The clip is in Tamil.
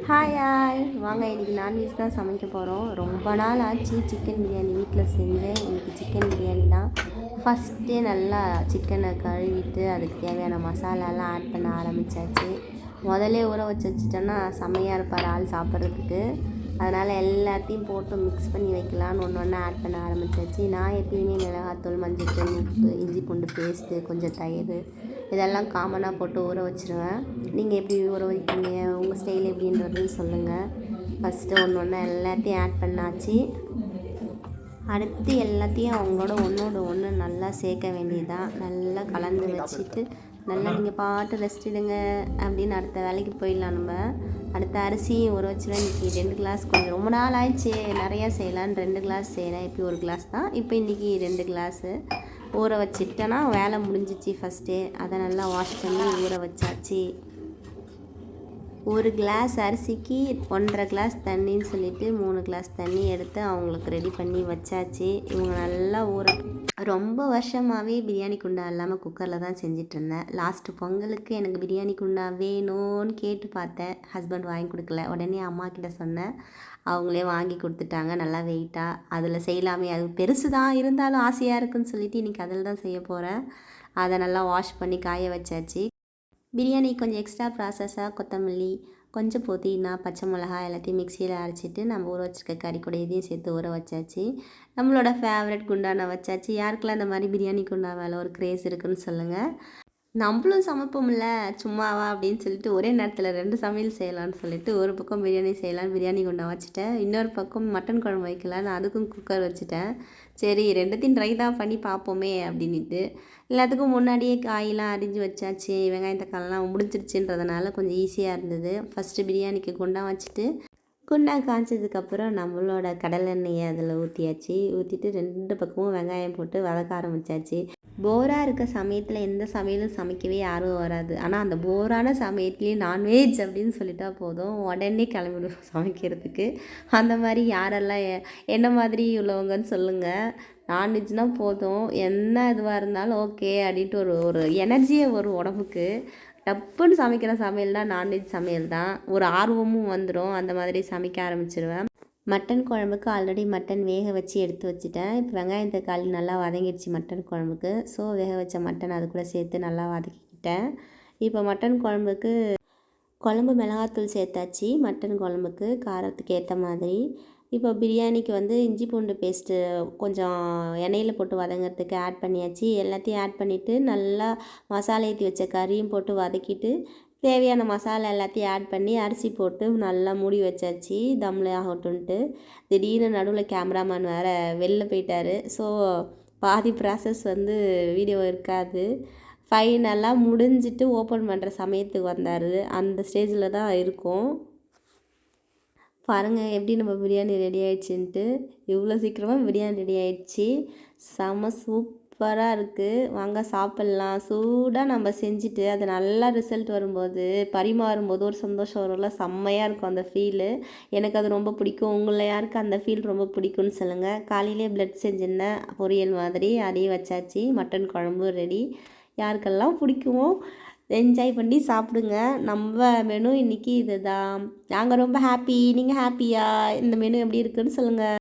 ஹாய் ஹாய் வாங்க, இன்றைக்கி நான்வெஜ் தான் சமைக்க போகிறோம். ரொம்ப நாள் ஆச்சு சிக்கன் பிரியாணி வீட்டில் செஞ்சேன். இன்றைக்கி சிக்கன் பிரியாணி தான். ஃபஸ்ட்டே நல்லா சிக்கனை கழுவிட்டு அதுக்கு தேவையான மசாலாலாம் ஆட் பண்ண ஆரம்பித்தாச்சு. முதல்ல ஊற வச்சிட்டோன்னா செம்மையாக இருப்பார் ஆள் சாப்பிட்றதுக்கு. அதனால் எல்லாத்தையும் போட்டு மிக்ஸ் பண்ணி வைக்கலான்னு ஒன்று ஒன்றா ஆட் பண்ண ஆரம்பித்தாச்சு. நான் எப்பயுமே மிளகாத்தூள், மஞ்சள்தூள், உப்பு, இஞ்சி பூண்டு பேஸ்ட்டு, கொஞ்சம் தயிர் இதெல்லாம் காமனாக போட்டு ஊற வச்சுருவேன். நீங்கள் எப்படி ஊற வைப்பீங்க, உங்கள் ஸ்டைல் எப்படின்றதையும் சொல்லுங்கள். ஃபஸ்ட்டு ஒன்று ஒன்றா எல்லாத்தையும் ஆட் பண்ணாச்சு. அடுத்து எல்லாத்தையும் அவங்களோட ஒன்றோட ஒன்று நல்லா சேர்க்க வேண்டியதாக நல்லா கலந்து வச்சுட்டு நல்லா நீங்கள் பாட்டு ரெஸ்ட் எடுங்க அப்படின்னு அடுத்த வேலைக்கு போயிடலாம். நம்ம அடுத்த அரிசியும் ஊற வச்சுருவேன். இன்றைக்கி 2 கிளாஸ், கொஞ்சம் ரொம்ப நாள் ஆயிடுச்சு நிறையா செய்யலான்னு 2 கிளாஸ் செய்கிறேன். இப்போ 1 கிளாஸ் தான். இப்போ இன்றைக்கி 2 கிளாஸு ஊற வச்சுட்டேன்னா வேலை முடிஞ்சிச்சு. ஃபஸ்ட்டே அதை நல்லா வாஷ் பண்ணி ஊற வச்சாச்சு. 1 கிளாஸ் அரிசிக்கு 1.5 கிளாஸ் தண்ணின்னு சொல்லிவிட்டு 3 கிளாஸ் தண்ணி எடுத்து அவங்களுக்கு ரெடி பண்ணி வச்சாச்சு. இவங்க நல்லா ரொம்ப வருஷமாகவே பிரியாணி குண்டா இல்லாமல் குக்கரில் தான் செஞ்சிட்ருந்தேன். லாஸ்ட்டு பொங்கலுக்கு எனக்கு பிரியாணி குண்டா வேணும்னு கேட்டு பார்த்தேன். ஹஸ்பண்ட் வாங்கி கொடுக்கல. உடனே அம்மா கிட்ட சொன்னேன். அவங்களே வாங்கி கொடுத்துட்டாங்க. நல்லா வெயிட்டாக அதில் செய்யலாமே, அது பெருசு தான் இருந்தாலும் ஆசையாக இருக்குன்னு சொல்லிவிட்டு இன்றைக்கி அதில் தான் செய்ய போகிறேன். அதை நல்லா வாஷ் பண்ணி காய வச்சாச்சு. பிரியாணி கொஞ்சம் எக்ஸ்ட்ரா ப்ராசஸாக கொத்தமல்லி, கொஞ்சம் புதினா, பச்சை மிளகாய் எல்லாத்தையும் மிக்சியில் அரைச்சிட்டு நம்ம ஊற வச்சுருக்க கறி கூட இதையும் சேர்த்து ஊற வச்சாச்சு. நம்மளோட ஃபேவரட் குண்டானை வச்சாச்சு. யாருக்கெல்லாம் இந்த மாதிரி பிரியாணி குண்டா மேலே ஒரு க்ரேஸ் இருக்குதுன்னு சொல்லுங்கள். நம்மளும் சமைப்போம்ல சும்மாவா அப்படின்னு சொல்லிட்டு ஒரே நேரத்தில் 2 சமையல் செய்யலான்னு சொல்லிட்டு ஒரு பக்கம் பிரியாணி செய்யலான்னு பிரியாணி குண்டா வச்சுட்டேன். இன்னொரு பக்கம் மட்டன் குழம்பு வைக்கலான்னு அதுக்கும் குக்கர் வச்சுட்டேன். சரி 2த்தையும் ட்ரை தான் பண்ணி பார்ப்போமே அப்படின்ட்டு எல்லாத்துக்கும் முன்னாடியே காயெல்லாம் அரிஞ்சு வச்சாச்சு. வெங்காயம் தக்காளிலாம் முடிஞ்சிருச்சுன்றதுனால கொஞ்சம் ஈஸியாக இருந்தது. ஃபஸ்ட்டு பிரியாணிக்கு குண்டா வச்சுட்டு குண்டா காய்ச்சதுக்கப்புறம் நம்மளோட கடலெண்ணெயை அதில் ஊற்றியாச்சு. ஊற்றிட்டு 2 பக்கமும் வெங்காயம் போட்டு வதக்க ஆரம்பித்தாச்சு. போராக இருக்க சமயத்தில் எந்த சமையலும் சமைக்கவே யாரும் வராது. ஆனால் அந்த போரான சமயத்துலேயும் நான்வெஜ் அப்படின்னு சொல்லிட்டா போதும், உடனே கிளம்பிடுவோம் சமைக்கிறதுக்கு. அந்த மாதிரி யாரெல்லாம் என்ன மாதிரி உள்ளவங்கன்னு சொல்லுங்கள். நான்வெஜ்னால் போதும், என்ன இதுவாக இருந்தாலும் ஓகே அப்படின்ட்டு ஒரு எனர்ஜியே வரும் உடம்புக்கு. டப்புன்னு சமைக்கிற சமையல்னா நான்வெஜ் சமையல் தான். ஒரு ஆர்வமும் வந்துடும். அந்த மாதிரி சமைக்க ஆரம்பிச்சிடுவேன். மட்டன் குழம்புக்கு ஆல்ரெடி மட்டன் வேக வச்சு எடுத்து வச்சுட்டேன். இப்போ வெங்காயம் தக்காளி நல்லா வதங்கிடுச்சு மட்டன் குழம்புக்கு. ஸோ வேக வச்ச மட்டன் அது கூட சேர்த்து நல்லா வதக்கிக்கிட்டேன். இப்போ மட்டன் குழம்புக்கு குழம்பு மிளகாத்தூள் சேர்த்தாச்சு. மட்டன் குழம்புக்கு காரத்துக்கு ஏற்ற மாதிரி. இப்போ பிரியாணிக்கு வந்து இஞ்சி பூண்டு பேஸ்ட்டு கொஞ்சம் எண்ணெயில் போட்டு வதங்கிறதுக்கு ஆட் பண்ணியாச்சு. எல்லாத்தையும் ஆட் பண்ணிவிட்டு நல்லா மசாலா ஏற்றி வச்ச கறியும் போட்டு வதக்கிட்டு தேவையான மசாலா எல்லாத்தையும் ஆட் பண்ணி அரிசி போட்டு நல்லா மூடி வச்சாச்சு தம்மில் ஆகட்டுன்ட்டு. திடீர்னு நடுவில் கேமராமேன் வேறு வெளில போயிட்டார். ஸோ பாதி ப்ராசஸ் வந்து வீடியோ இருக்காது. ஃபைனலாக முடிஞ்சிட்டு ஓப்பன் பண்ணுற சமயத்துக்கு வந்தார். அந்த ஸ்டேஜில் தான் இருக்கும். பாருங்கள் எப்படி நம்ம பிரியாணி ரெடி ஆகிடுச்சின்ட்டு. இவ்வளோ சீக்கிரமாக பிரியாணி ரெடி ஆகிடுச்சி. செம்ம சூப்பராக இருக்குது. வாங்க சாப்பிட்லாம். சூடாக நம்ம செஞ்சுட்டு அது நல்லா ரிசல்ட் வரும்போது பரிமாறும்போது ஒரு சந்தோஷம் வரும்ல, செம்மையாக இருக்கும் அந்த ஃபீலு. எனக்கு அது ரொம்ப பிடிக்கும். உங்களை யாருக்கு அந்த ஃபீல் ரொம்ப பிடிக்கும்னு சொல்லுங்கள். காலையிலே பிளட் செஞ்சிருந்தேன் பொரியல் மாதிரி, அதையும் வச்சாச்சு. மட்டன் குழம்பு ரெடி. யாருக்கெல்லாம் பிடிக்குமோ என்ஜாய் பண்ணி சாப்பிடுங்க. நம்ம மெனு இன்றைக்கி இது தான். நாங்கள் ரொம்ப ஹாப்பி. நீங்கள் ஹாப்பியா? இந்த மெனு எப்படி இருக்குதுன்னு சொல்லுங்கள்.